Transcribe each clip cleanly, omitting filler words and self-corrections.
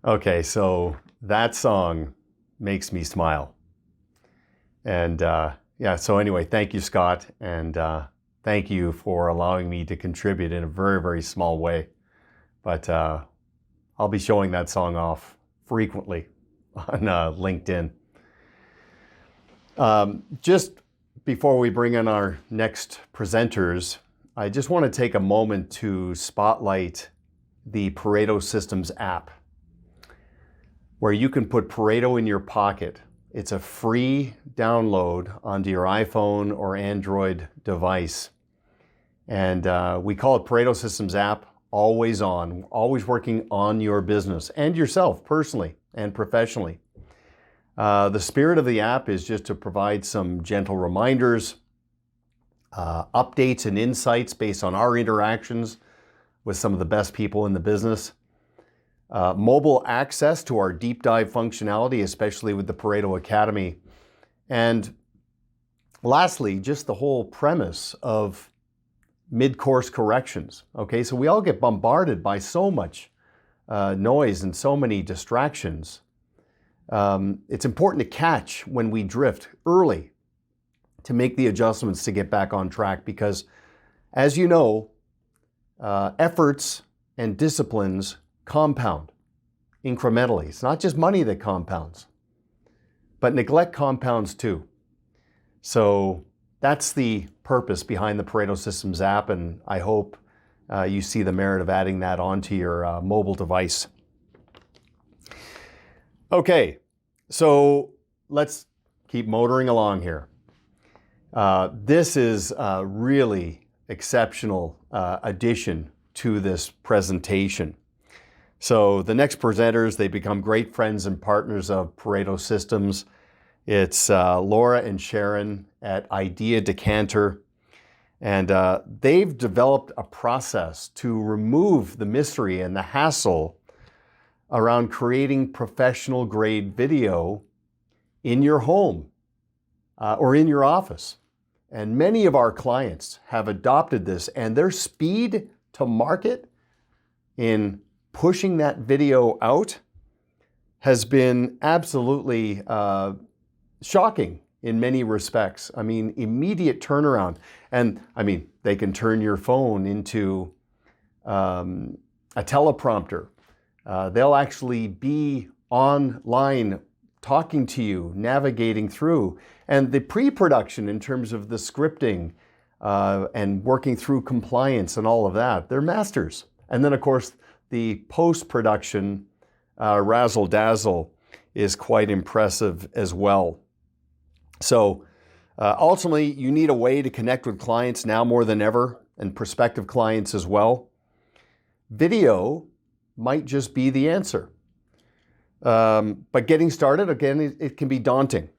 Okay, so that song makes me smile. And yeah, so anyway, thank you, Scott. And thank you for allowing me to contribute in a very, very small way. But I'll be showing that song off frequently on LinkedIn. Just before we bring in our next presenters, I just want to take a moment to spotlight the Pareto Systems app, where you can put Pareto in your pocket. It's a free download onto your iPhone or Android device. And we call it Pareto Systems app, always on, always working on your business and yourself personally and professionally. The spirit of the app is just to provide some gentle reminders, updates and insights based on our interactions with some of the best people in the business. Mobile access to our deep dive functionality, especially with the Pareto Academy. And lastly, just the whole premise of mid-course corrections. Okay, so we all get bombarded by so much noise and so many distractions. It's important to catch when we drift early to make the adjustments to get back on track, because as you know, efforts and disciplines compound incrementally. It's not just money that compounds, but neglect compounds too. So that's the purpose behind the Pareto Systems app, and I hope you see the merit of adding that onto your mobile device. Okay, so let's keep motoring along here. This is a really exceptional addition to this presentation. So the next presenters, they become great friends and partners of Pareto Systems. It's Laura and Sharon at Decanter. And they've developed a process to remove the mystery and the hassle around creating professional grade video in your home or in your office. And many of our clients have adopted this, and their speed to market in pushing that video out has been absolutely shocking in many respects. I mean, immediate turnaround. And I mean, they can turn your phone into a teleprompter. They'll actually be online talking to you, navigating through. And the pre-production in terms of the scripting and working through compliance and all of that, they're masters. And then of course, the post-production razzle-dazzle is quite impressive as well. So ultimately, you need a way to connect with clients now more than ever, and prospective clients as well. Video might just be the answer. But getting started, again, it can be daunting.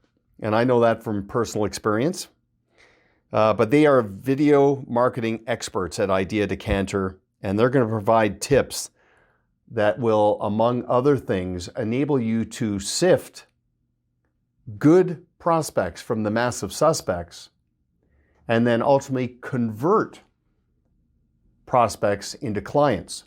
And I know that from personal experience. But they are video marketing experts at Decanter, and they're going to provide tips that will, among other things, enable you to sift good prospects from the massive suspects, and then ultimately convert prospects into clients.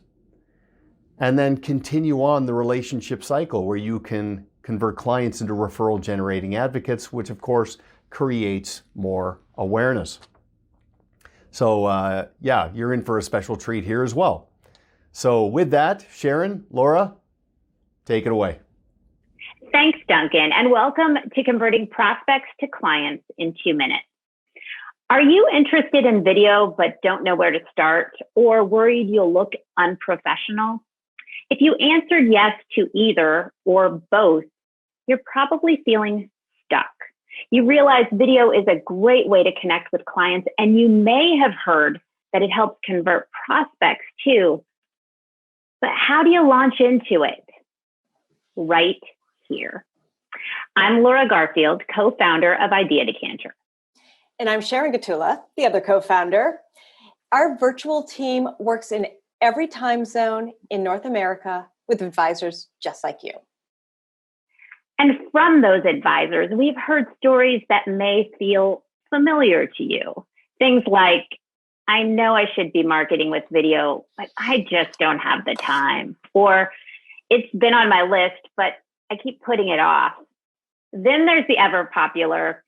And then continue on the relationship cycle where you can convert clients into referral generating advocates, which of course creates more awareness. So yeah, you're in for a special treat here as well. So with that, Sharon, Laura, take it away. Thanks, Duncan, and welcome to Converting Prospects to Clients in 2 minutes. Are you interested in video but don't know where to start, or worried you'll look unprofessional? If you answered yes to either or both, you're probably feeling stuck. You realize video is a great way to connect with clients, and you may have heard that it helps convert prospects too. But how do you launch into it? Right here. I'm Laura Garfield, co-founder of Decanter. And I'm Sharon Gottula, the other co-founder. Our virtual team works in every time zone in North America with advisors just like you. And from those advisors, we've heard stories that may feel familiar to you. Things like, I know I should be marketing with video, but I just don't have the time. Or It's been on my list, but I keep putting it off. Then there's the ever popular,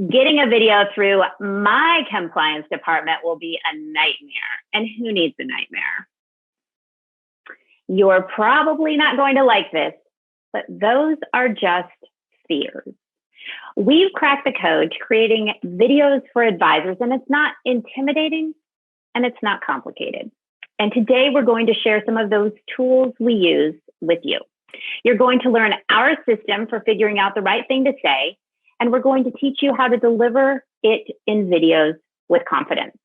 getting a video through my compliance department will be a nightmare. And who needs a nightmare? You're probably not going to like this, but those are just fears. We've cracked the code to creating videos for advisors, and it's not intimidating and it's not complicated. And today we're going to share some of those tools we use with you. You're going to learn our system for figuring out the right thing to say, and we're going to teach you how to deliver it in videos with confidence.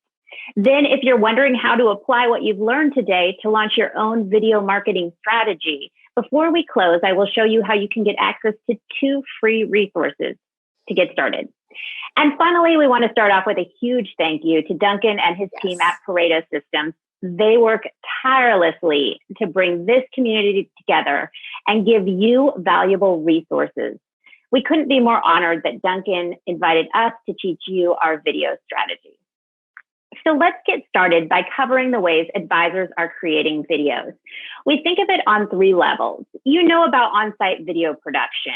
Then, if you're wondering how to apply what you've learned today to launch your own video marketing strategy, before we close, I will show you how you can get access to 2 free resources to get started. And finally, we want to start off with a huge thank you to Duncan and his team at Pareto Systems. They work tirelessly to bring this community together and give you valuable resources. We couldn't be more honored that Duncan invited us to teach you our video strategy. So let's get started by covering the ways advisors are creating videos. We think of it on 3 levels. You know about on-site video production.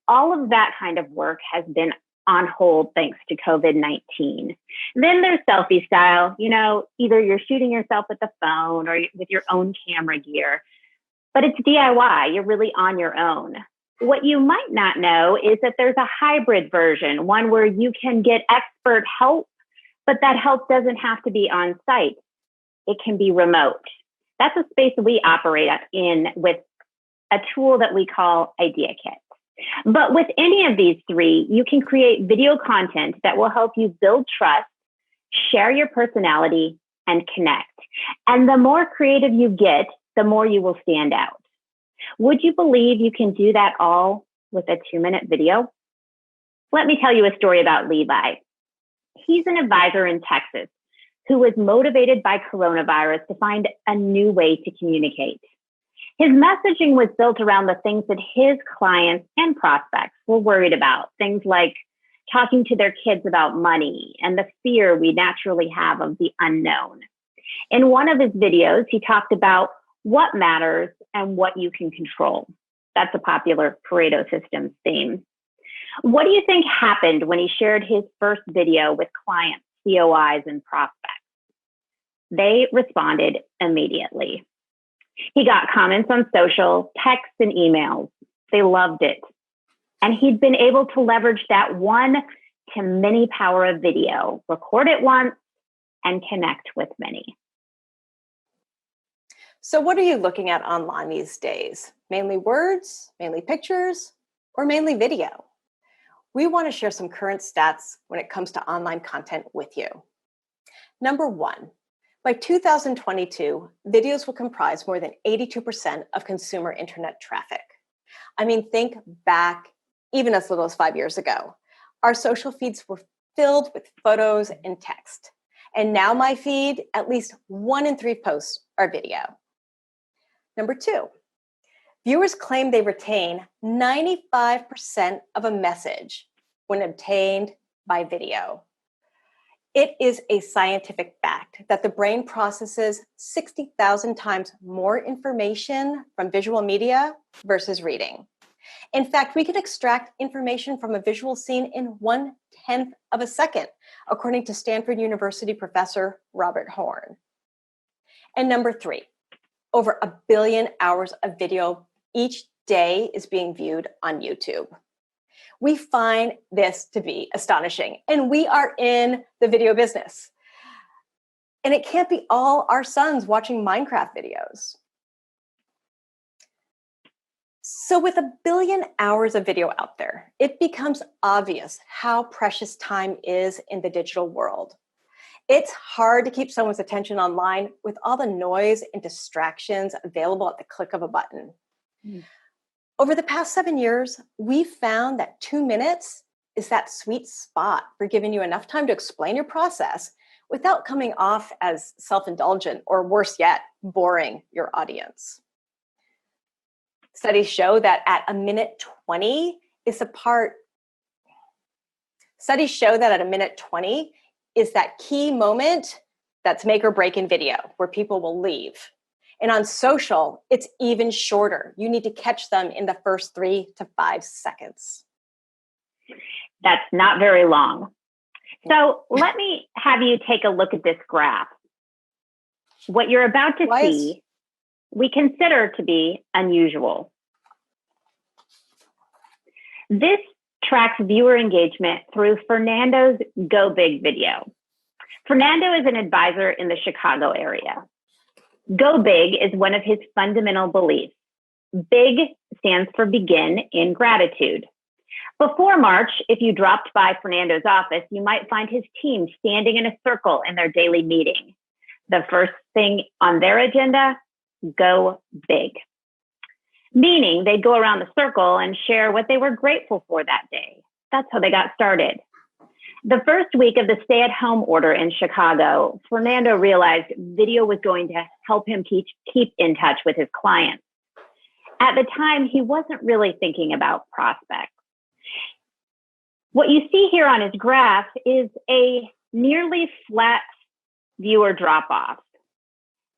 All of that kind of work has been on hold thanks to COVID-19. Then there's selfie style. You know, either you're shooting yourself with the phone or with your own camera gear, but it's DIY. You're really on your own. What you might not know is that there's a hybrid version, one where you can get expert help, but that help doesn't have to be on site. It can be remote. That's a space we operate in with a tool that we call Idea Kit. But with any of these 3, you can create video content that will help you build trust, share your personality, and connect. And the more creative you get, the more you will stand out. Would you believe you can do that all with a 2-minute video? Let me tell you a story about Levi. He's an advisor in Texas who was motivated by coronavirus to find a new way to communicate. His messaging was built around the things that his clients and prospects were worried about, things like talking to their kids about money and the fear we naturally have of the unknown. In one of his videos, he talked about what matters and what you can control. That's a popular Pareto Systems theme. What do you think happened when he shared his first video with clients, COIs, and prospects? They responded immediately. He got comments on social, texts, and emails. They loved it. And he'd been able to leverage that one-to-many power of video, record it once, and connect with many. So what are you looking at online these days? Mainly words, mainly pictures, or mainly video? We want to share some current stats when it comes to online content with you. Number 1, by 2022, videos will comprise more than 82% of consumer internet traffic. I mean, think back even as little as 5 years ago. Our social feeds were filled with photos and text. And now my feed, at least 1 in 3 posts are video. Number 2, viewers claim they retain 95% of a message when obtained by video. It is a scientific fact that the brain processes 60,000 times more information from visual media versus reading. In fact, we can extract information from a visual scene in 1/10 of a second, according to Stanford University professor Robert Horn. And number 3, over 1 billion hours of video each day is being viewed on YouTube. We find this to be astonishing, and we are in the video business. And it can't be all our sons watching Minecraft videos. So with 1 billion hours of video out there, it becomes obvious how precious time is in the digital world. It's hard to keep someone's attention online with all the noise and distractions available at the click of a button. Over the past 7 years, we've found that 2 minutes is that sweet spot for giving you enough time to explain your process without coming off as self-indulgent or, worse yet, boring your audience. Studies show that at a minute 20 is that key moment that's make or break in video where people will leave. And on social, it's even shorter. You need to catch them in the first 3 to 5 seconds. That's not very long. So let me have you take a look at this graph. What you're about to see, we consider to be unusual. This tracks viewer engagement through Fernando's Go Big video. Fernando is an advisor in the Chicago area. Go Big is one of his fundamental beliefs. Big stands for begin in gratitude. Before March, if you dropped by Fernando's office, you might find his team standing in a circle in their daily meeting. The first thing on their agenda, go big. Meaning they'd go around the circle and share what they were grateful for that day. That's how they got started. The first week of the stay-at-home order in Chicago, Fernando realized video was going to help him keep in touch with his clients. At the time, he wasn't really thinking about prospects. What you see here on his graph is a nearly flat viewer drop-off.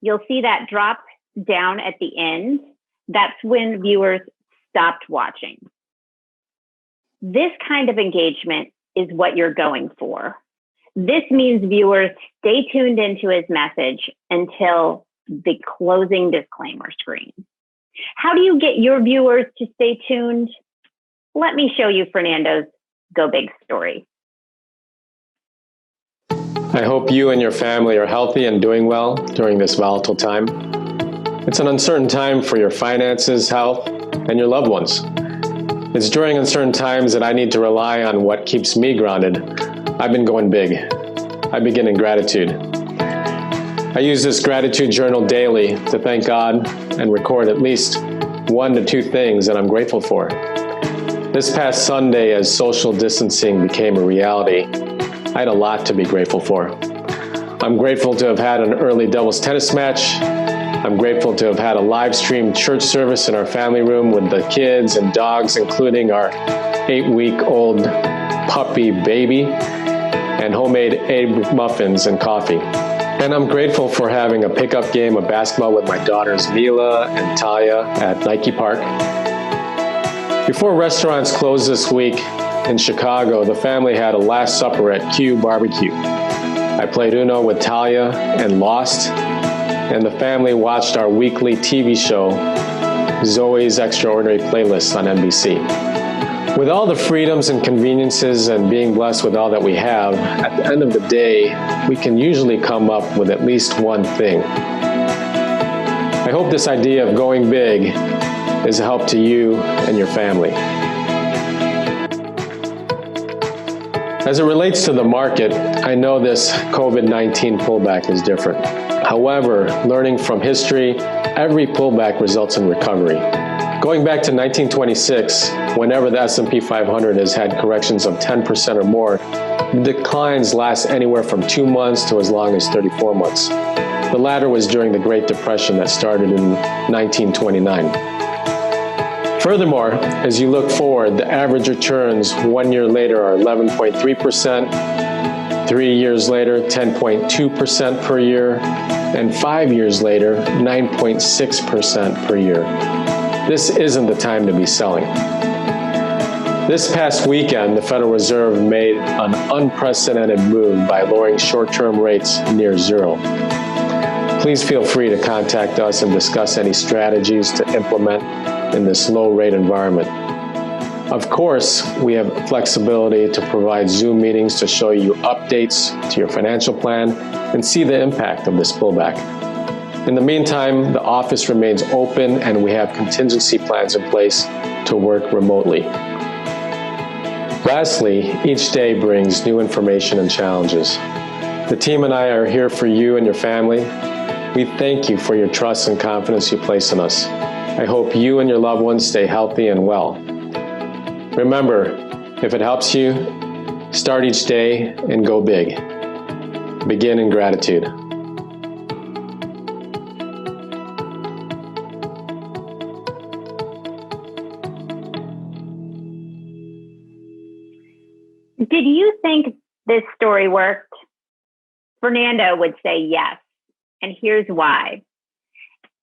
You'll see that drop down at the end. That's when viewers stopped watching. This kind of engagement is what you're going for. This means viewers stay tuned into his message until the closing disclaimer screen. How do you get your viewers to stay tuned? Let me show you Fernando's Go Big story. I hope you and your family are healthy and doing well during this volatile time. It's an uncertain time for your finances, health, and your loved ones. It's during uncertain times that I need to rely on what keeps me grounded. I've been going big. I begin in gratitude. I use this gratitude journal daily to thank God and record at least 1 to 2 things that I'm grateful for. This past Sunday, as social distancing became a reality, I had a lot to be grateful for. I'm grateful to have had an early doubles tennis match. I'm grateful to have had a live stream church service in our family room with the kids and dogs, including our 8-week-old puppy baby, and homemade egg muffins and coffee. And I'm grateful for having a pickup game of basketball with my daughters Mila and Talia at Nike Park. Before restaurants closed this week in Chicago, the family had a Last Supper at Q Barbecue. I played Uno with Talia and lost, and the family watched our weekly TV show, Zoe's Extraordinary Playlist on NBC. With all the freedoms and conveniences and being blessed with all that we have, at the end of the day, we can usually come up with at least one thing. I hope this idea of going big is a help to you and your family. As it relates to the market, I know this COVID-19 pullback is different. However, learning from history, every pullback results in recovery. Going back to 1926, whenever the S&P 500 has had corrections of 10% or more, the declines last anywhere from 2 months to as long as 34 months. The latter was during the Great Depression that started in 1929. Furthermore, as you look forward, the average returns 1 year later are 11.3%, 3 years later 10.2% per year, and 5 years later 9.6% per year. This isn't the time to be selling. This past weekend, the Federal Reserve made an unprecedented move by lowering short-term rates near zero. Please feel free to contact us and discuss any strategies to implement in this low-rate environment. Of course, we have flexibility to provide Zoom meetings to show you updates to your financial plan and see the impact of this pullback. In the meantime, the office remains open and we have contingency plans in place to work remotely. Lastly, each day brings new information and challenges. The team and I are here for you and your family. We thank you for your trust and confidence you place in us. I hope you and your loved ones stay healthy and well. Remember, if it helps you, start each day and go big. Begin in gratitude. Did you think this story worked? Fernando would say yes, and here's why.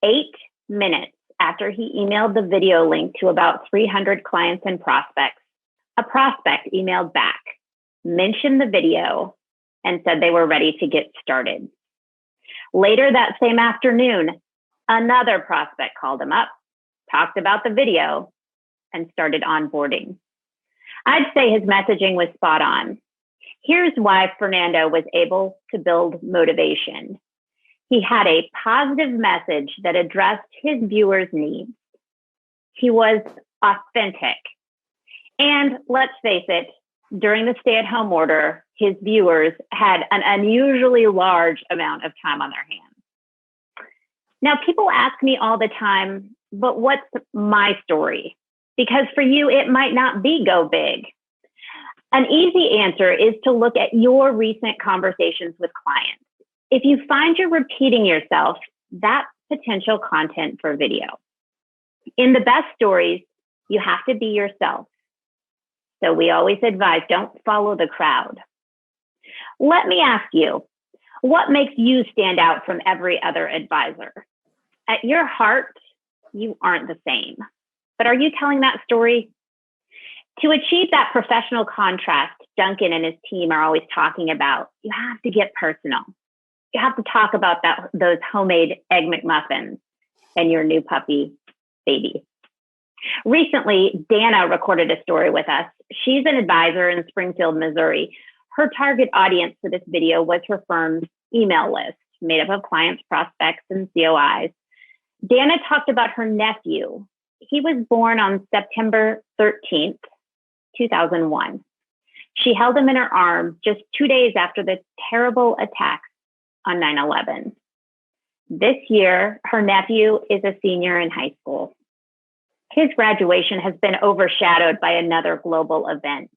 8 minutes after he emailed the video link to about 300 clients and prospects, a prospect emailed back, mentioned the video, and said they were ready to get started. Later that same afternoon, another prospect called him up, talked about the video, and started onboarding. I'd say his messaging was spot on. Here's why Fernando was able to build motivation. He had a positive message that addressed his viewers' needs. He was authentic. And let's face it, during the stay-at-home order, his viewers had an unusually large amount of time on their hands. Now, people ask me all the time, but what's my story? Because for you, it might not be go big. An easy answer is to look at your recent conversations with clients. If you find you're repeating yourself, that's potential content for video. In the best stories, you have to be yourself. So we always advise, don't follow the crowd. Let me ask you, what makes you stand out from every other advisor? At your heart, you aren't the same. But are you telling that story? To achieve that professional contrast Duncan and his team are always talking about, you have to get personal. You have to talk about those homemade Egg McMuffins and your new puppy, baby. Recently, Dana recorded a story with us. She's an advisor in Springfield, Missouri. Her target audience for this video was her firm's email list, made up of clients, prospects, and COIs. Dana talked about her nephew. He was born on September 13th, 2001. She held him in her arms just 2 days after the terrible attacks on 9/11. This year, her nephew is a senior in high school. His graduation has been overshadowed by another global event.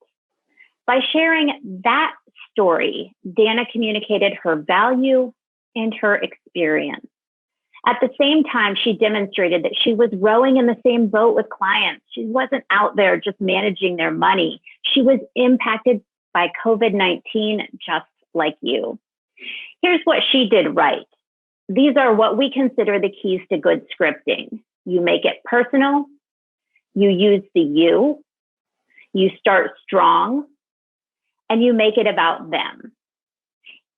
By sharing that story, Dana communicated her value and her experience. At the same time, she demonstrated that she was rowing in the same boat with clients. She wasn't out there just managing their money. She was impacted by COVID-19 just like you. Here's what she did right. These are what we consider the keys to good scripting. You make it personal. You use the you start strong, and you make it about them.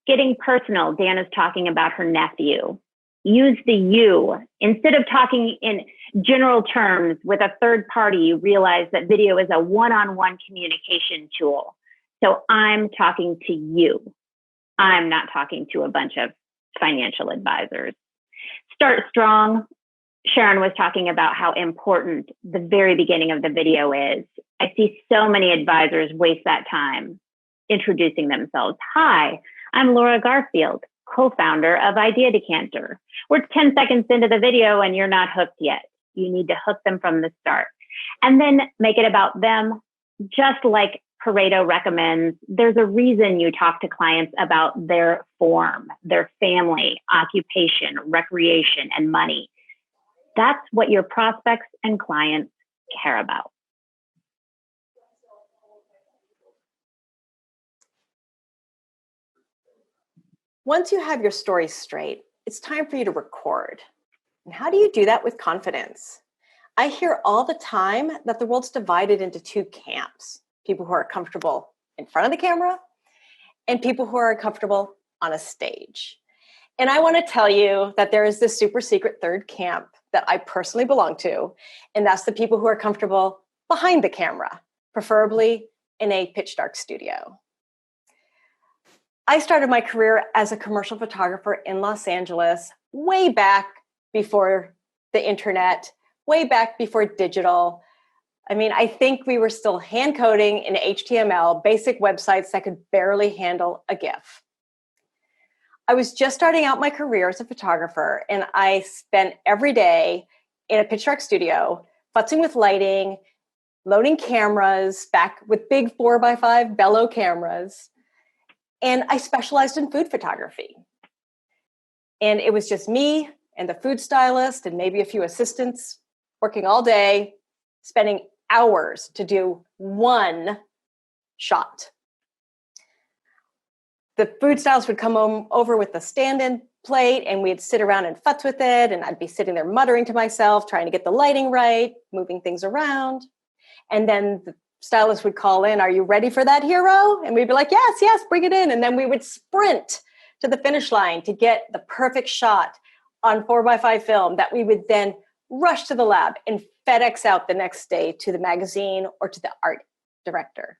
Getting personal, Dana's talking about her nephew. Use the you. Instead of talking in general terms with a third party, you realize that video is a one-on-one communication tool. So I'm talking to you. I'm not talking to a bunch of financial advisors. Start strong. Sharon was talking about how important the very beginning of the video is. I see so many advisors waste that time introducing themselves. Hi, I'm Laura Garfield, co-founder of Idea Decanter. We're 10 seconds into the video and you're not hooked yet. You need to hook them from the start. And then make it about them, just like Pareto recommends. There's a reason you talk to clients about their form, their family, occupation, recreation, and money. That's what your prospects and clients care about. Once you have your story straight, it's time for you to record. And how do you do that with confidence? I hear all the time that the world's divided into two camps: people who are comfortable in front of the camera and people who are comfortable on a stage. And I want to tell you that there is this super secret third camp that I personally belong to, and that's the people who are comfortable behind the camera, preferably in a pitch dark studio. I started my career as a commercial photographer in Los Angeles way back before the internet, way back before digital. I mean, I think we were still hand coding in HTML, basic websites that could barely handle a GIF. I was just starting out my career as a photographer, and I spent every day in a pitch dark studio, futzing with lighting, loading cameras, back with big 4x5 bellow cameras. And I specialized in food photography. And it was just me and the food stylist and maybe a few assistants working all day, spending hours to do one shot. The food stylist would come over with the stand-in plate and we'd sit around and futz with it. And I'd be sitting there muttering to myself, trying to get the lighting right, moving things around. And then the stylist would call in, "Are you ready for that, hero?" And we'd be like, "Yes, yes, bring it in." And then we would sprint to the finish line to get the perfect shot on 4x5 film that we would then rush to the lab and FedEx out the next day to the magazine or to the art director.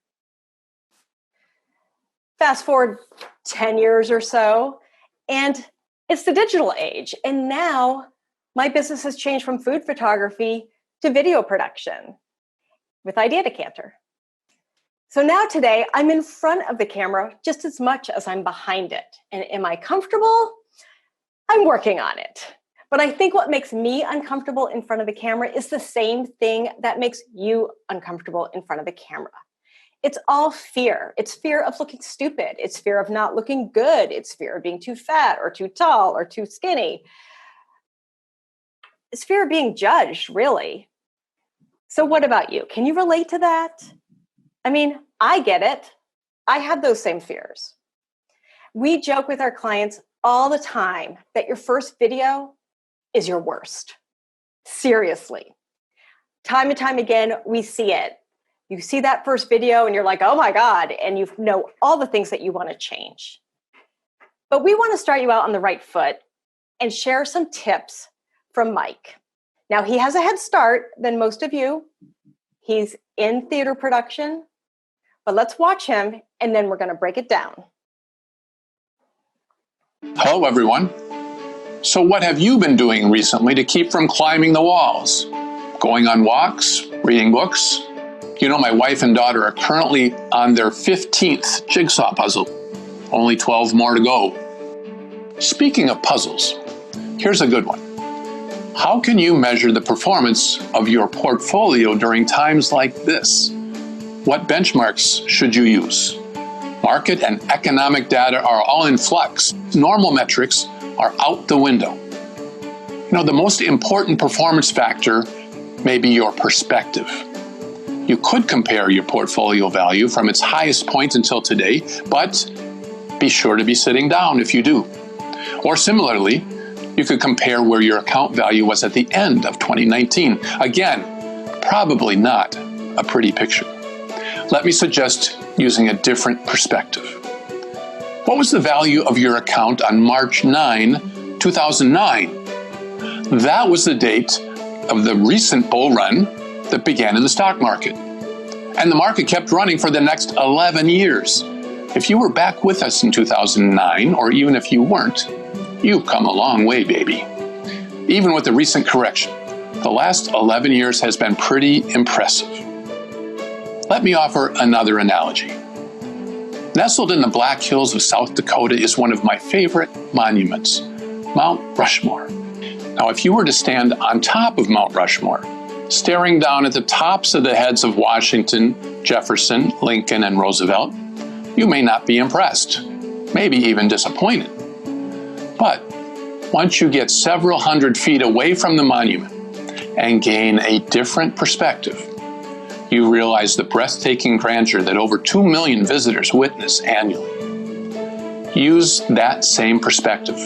Fast forward 10 years or so, and it's the digital age. And now my business has changed from food photography to video production with Idea Decanter. So now today, I'm in front of the camera just as much as I'm behind it. And am I comfortable? I'm working on it. But I think what makes me uncomfortable in front of the camera is the same thing that makes you uncomfortable in front of the camera. It's all fear. It's fear of looking stupid. It's fear of not looking good. It's fear of being too fat or too tall or too skinny. It's fear of being judged, really. So what about you? Can you relate to that? I mean, I get it. I have those same fears. We joke with our clients all the time that your first video is your worst. Seriously. Time and time again, we see it. You see that first video and you're like, oh my God, and you know all the things that you want to change. But we want to start you out on the right foot and share some tips from Mike. Now, he has a head start than most of you. He's in theater production, but let's watch him and then we're going to break it down. Hello, everyone. So what have you been doing recently to keep from climbing the walls? Going on walks? Reading books? You know, my wife and daughter are currently on their 15th jigsaw puzzle. Only 12 more to go. Speaking of puzzles, here's a good one. How can you measure the performance of your portfolio during times like this? What benchmarks should you use? Market and economic data are all in flux. Normal metrics are out the window. You know, the most important performance factor may be your perspective. You could compare your portfolio value from its highest point until today, but be sure to be sitting down if you do. Or similarly, you could compare where your account value was at the end of 2019. Again, probably not a pretty picture. Let me suggest using a different perspective. What was the value of your account on March 9, 2009? That was the date of the recent bull run that began in the stock market. And the market kept running for the next 11 years. If you were back with us in 2009, or even if you weren't, you've come a long way, baby. Even with the recent correction, the last 11 years has been pretty impressive. Let me offer another analogy. Nestled in the Black Hills of South Dakota is one of my favorite monuments, Mount Rushmore. Now, if you were to stand on top of Mount Rushmore, staring down at the tops of the heads of Washington, Jefferson, Lincoln, and Roosevelt, you may not be impressed, maybe even disappointed. But once you get several hundred feet away from the monument and gain a different perspective, you realize the breathtaking grandeur that over 2 million visitors witness annually. Use that same perspective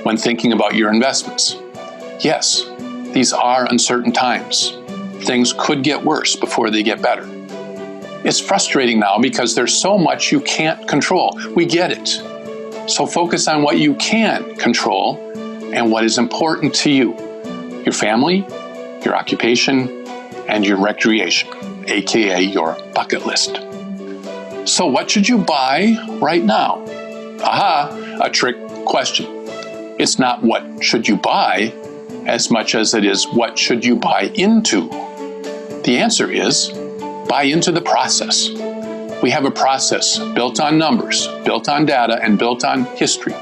when thinking about your investments. Yes, these are uncertain times. Things could get worse before they get better. It's frustrating now because there's so much you can't control. We get it. So focus on what you can control and what is important to you. Your family, your occupation, and your recreation, aka your bucket list. So what should you buy right now? Aha, a trick question. It's not what should you buy as much as it is what should you buy into. The answer is buy into the process. We have a process built on numbers, built on data, and built on history.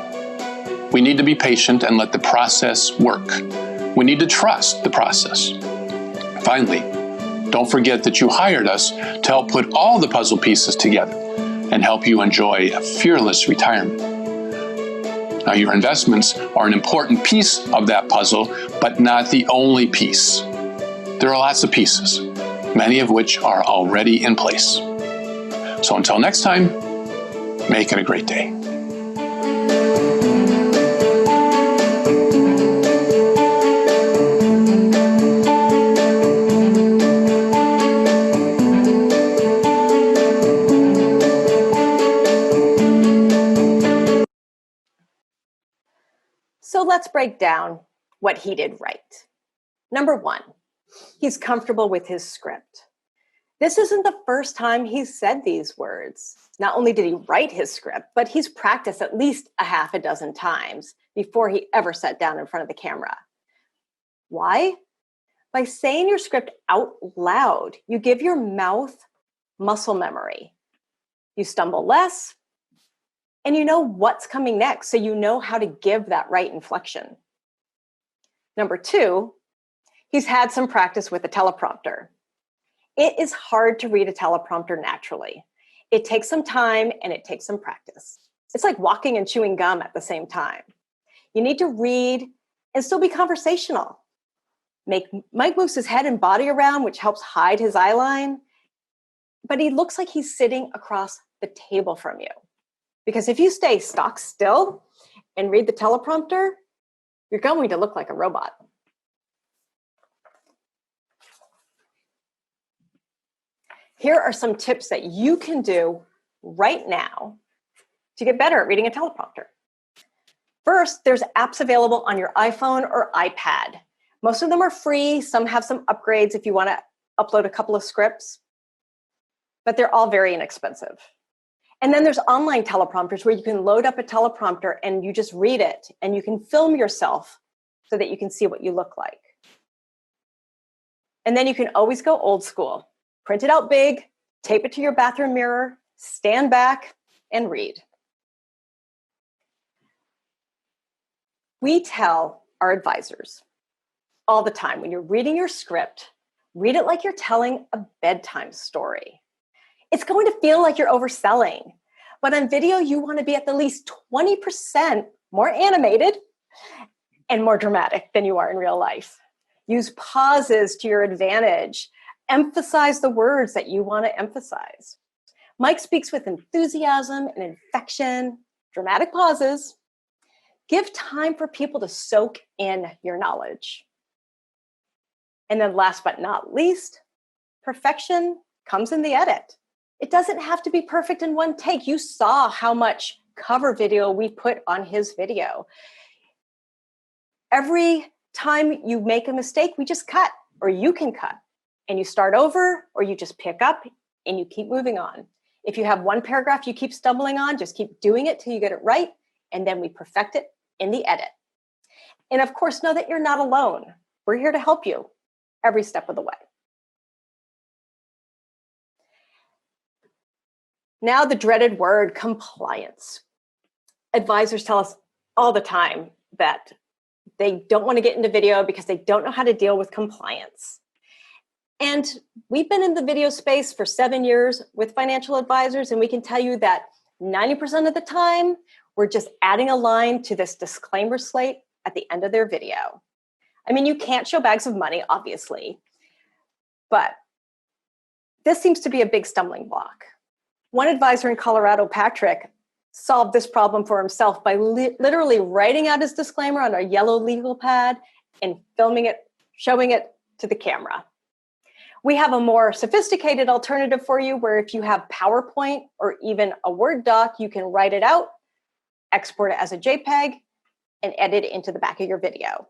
We need to be patient and let the process work. We need to trust the process. Finally, don't forget that you hired us to help put all the puzzle pieces together and help you enjoy a fearless retirement. Now, your investments are an important piece of that puzzle, but not the only piece. There are lots of pieces, many of which are already in place. So until next time, make it a great day. let's break down what he did right. Number one, he's comfortable with his script. This isn't the first time he's said these words. Not only did he write his script, but he's practiced at least a half a dozen times before he ever sat down in front of the camera. Why? By saying your script out loud, you give your mouth muscle memory. You stumble less, and you know what's coming next, so you know how to give that right inflection. Number two, he's had some practice with a teleprompter. It is hard to read a teleprompter naturally. It takes some time and it takes some practice. It's like walking and chewing gum at the same time. You need to read and still be conversational. Mike moves his head and body around, which helps hide his eye line, but he looks like he's sitting across the table from you. Because if you stay stock still and read the teleprompter, you're going to look like a robot. Here are some tips that you can do right now to get better at reading a teleprompter. First, there's apps available on your iPhone or iPad. Most of them are free. Some have some upgrades if you want to upload a couple of scripts, but they're all very inexpensive. And then there's online teleprompters where you can load up a teleprompter and you just read it, and you can film yourself so that you can see what you look like. And then you can always go old school. Print it out big, tape it to your bathroom mirror, stand back, and read. We tell our advisors all the time, when you're reading your script, read it like you're telling a bedtime story. It's going to feel like you're overselling, but on video, you want to be at the least 20% more animated and more dramatic than you are in real life. Use pauses to your advantage. Emphasize the words that you want to emphasize. Mike speaks with enthusiasm and infection, dramatic pauses. Give time for people to soak in your knowledge. And then last but not least, perfection comes in the edit. It doesn't have to be perfect in one take. You saw how much cover video we put on his video. Every time you make a mistake, we just cut, or you can cut. And you start over, or you just pick up and you keep moving on. If you have one paragraph you keep stumbling on, just keep doing it till you get it right, and then we perfect it in the edit. And of course, know that you're not alone. We're here to help you every step of the way. Now the dreaded word, compliance. Advisors tell us all the time that they don't want to get into video because they don't know how to deal with compliance. And we've been in the video space for 7 years with financial advisors, and we can tell you that 90% of the time, we're just adding a line to this disclaimer slate at the end of their video. I mean, you can't show bags of money, obviously, but this seems to be a big stumbling block. One advisor in Colorado, Patrick, solved this problem for himself by literally writing out his disclaimer on a yellow legal pad and filming it, showing it to the camera. We have a more sophisticated alternative for you where if you have PowerPoint or even a Word doc, you can write it out, export it as a JPEG, and edit it into the back of your video.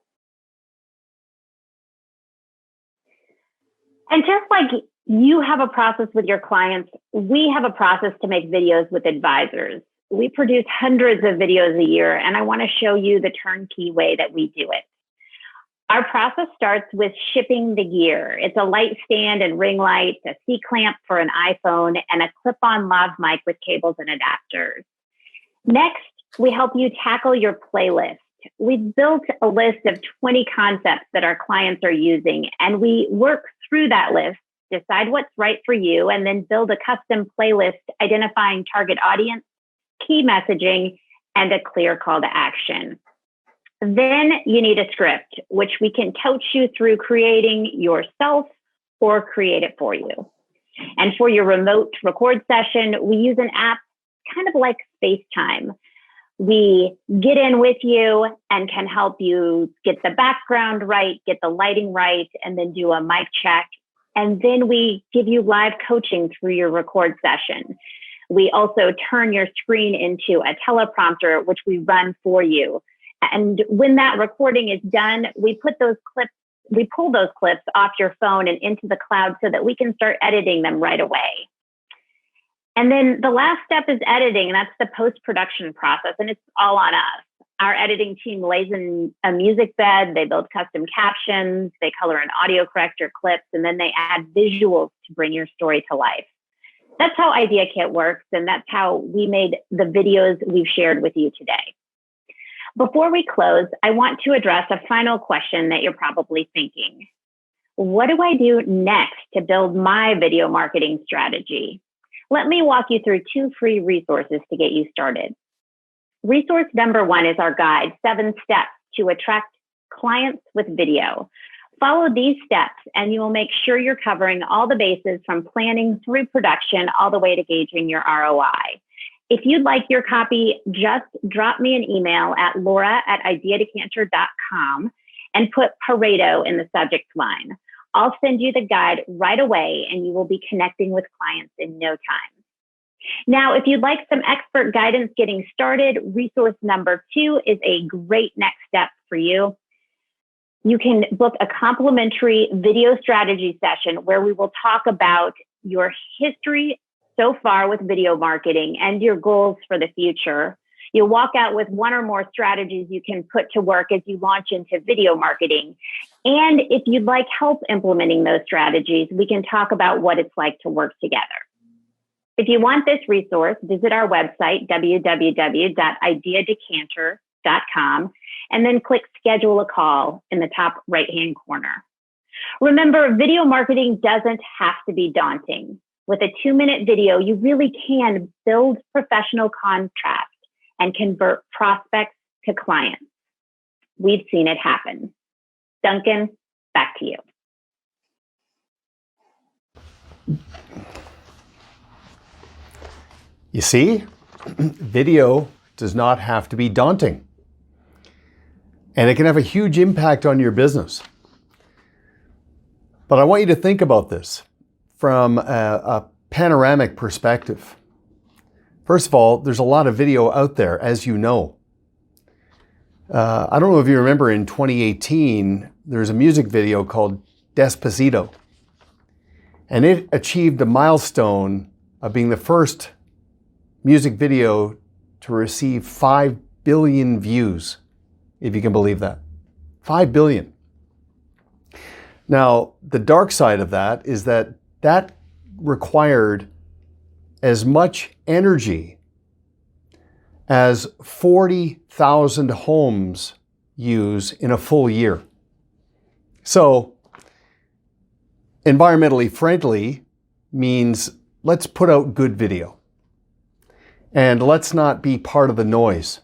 And just like you have a process with your clients, we have a process to make videos with advisors. We produce hundreds of videos a year, and I want to show you the turnkey way that we do it. Our process starts with shipping the gear. It's a light stand and ring light, a C-clamp for an iPhone, and a clip-on lav mic with cables and adapters. Next, we help you tackle your playlist. We've built a list of 20 concepts that our clients are using, and we work through that list, decide what's right for you, and then build a custom playlist identifying target audience, key messaging, and a clear call to action. Then you need a script, which we can coach you through creating yourself or create it for you. And for your remote record session, we use an app kind of like FaceTime. We get in with you and can help you get the background right, get the lighting right, and then do a mic check. And then we give you live coaching through your record session. We also turn your screen into a teleprompter, which we run for you. And when that recording is done, we pull those clips off your phone and into the cloud so that we can start editing them right away. And then the last step is editing, and that's the post-production process, and it's all on us. Our editing team lays in a music bed, they build custom captions, they color and audio correct your clips, and then they add visuals to bring your story to life. That's how Idea Kit works, and that's how we made the videos we've shared with you today. Before we close, I want to address a final question that you're probably thinking. What do I do next to build my video marketing strategy? Let me walk you through 2 free resources to get you started. Resource number 1 is our guide, 7 Steps to Attract Clients with Video. Follow these steps and you will make sure you're covering all the bases from planning through production all the way to gauging your ROI. If you'd like your copy, just drop me an email at laura@ideadecanter.com and put Pareto in the subject line. I'll send you the guide right away and you will be connecting with clients in no time. Now, if you'd like some expert guidance getting started, resource number 2 is a great next step for you. You can book a complimentary video strategy session where we will talk about your history so far with video marketing and your goals for the future. You'll walk out with 1 or more strategies you can put to work as you launch into video marketing. And if you'd like help implementing those strategies, we can talk about what it's like to work together. If you want this resource, visit our website, www.ideadecanter.com, and then click Schedule a Call in the top right-hand corner. Remember, video marketing doesn't have to be daunting. With a 2-minute video, you really can build professional contrast and convert prospects to clients. We've seen it happen. Duncan, back to you. You see, video does not have to be daunting. And it can have a huge impact on your business. But I want you to think about this from a panoramic perspective. First of all, there's a lot of video out there, as you know. I don't know if you remember in 2018, there's a music video called Despacito. And it achieved a milestone of being the first music video to receive 5 billion views, if you can believe that. 5 billion. Now, the dark side of that is that required as much energy as 40,000 homes use in a full year. So, environmentally friendly means let's put out good video. And let's not be part of the noise.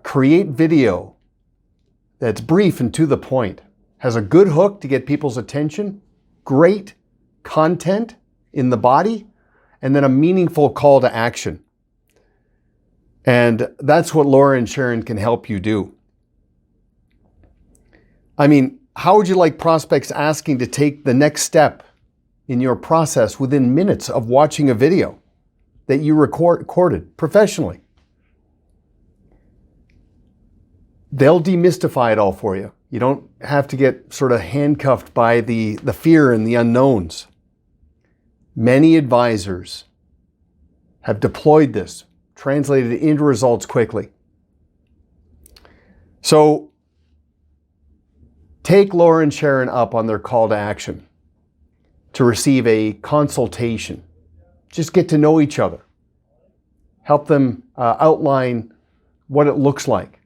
Create video that's brief and to the point, has a good hook to get people's attention, great content in the body, and then a meaningful call to action. And that's what Laura and Sharon can help you do. I mean, how would you like prospects asking to take the next step in your process within minutes of watching a video that you recorded professionally? They'll demystify it all for you. You don't have to get sort of handcuffed by the fear and the unknowns. Many advisors have deployed this, translated it into results quickly. So take Laura and Sharon up on their call to action to receive a consultation. Just get to know each other. Help them outline what it looks like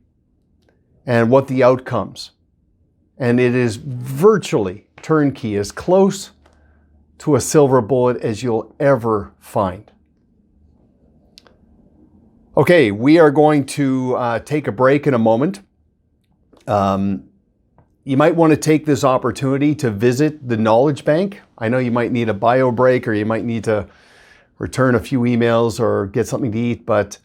and what the outcomes. And it is virtually turnkey, as close to a silver bullet as you'll ever find. Okay, we are going to take a break in a moment. You might want to take this opportunity to visit the Knowledge Bank. I know you might need a bio break, or you might need to return a few emails or get something to eat, but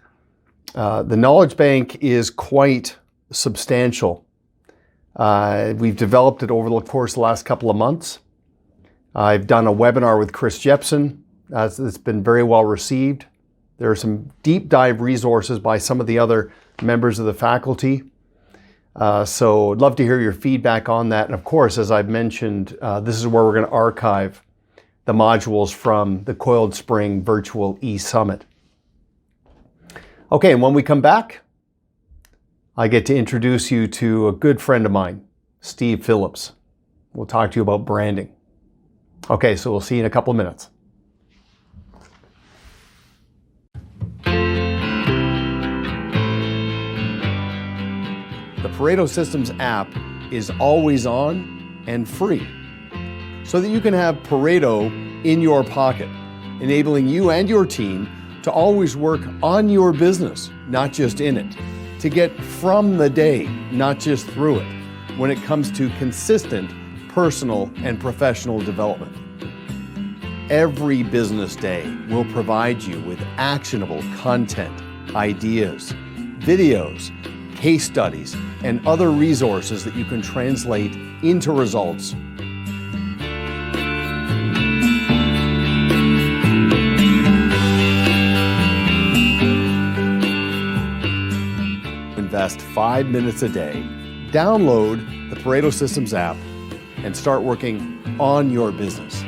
the Knowledge Bank is quite substantial. We've developed it over the course of the last couple of months. I've done a webinar with Chris Jepson. It's been very well received. There are some deep dive resources by some of the other members of the faculty. So I'd love to hear your feedback on that. And of course, as I've mentioned, this is where we're going to archive the modules from the Coiled Spring Virtual e-Summit. Okay, and when we come back, I get to introduce you to a good friend of mine, Steve Phillips. We'll talk to you about branding. Okay, so we'll see you in a couple of minutes. The Pareto Systems app is always on and free, so that you can have Pareto in your pocket, enabling you and your team to always work on your business, not just in it, to get from the day, not just through it, when it comes to consistent personal and professional development. Every business day will provide you with actionable content, ideas, videos, case studies, and other resources that you can translate into results. Invest 5 minutes a day, download the Pareto Systems app, and start working on your business.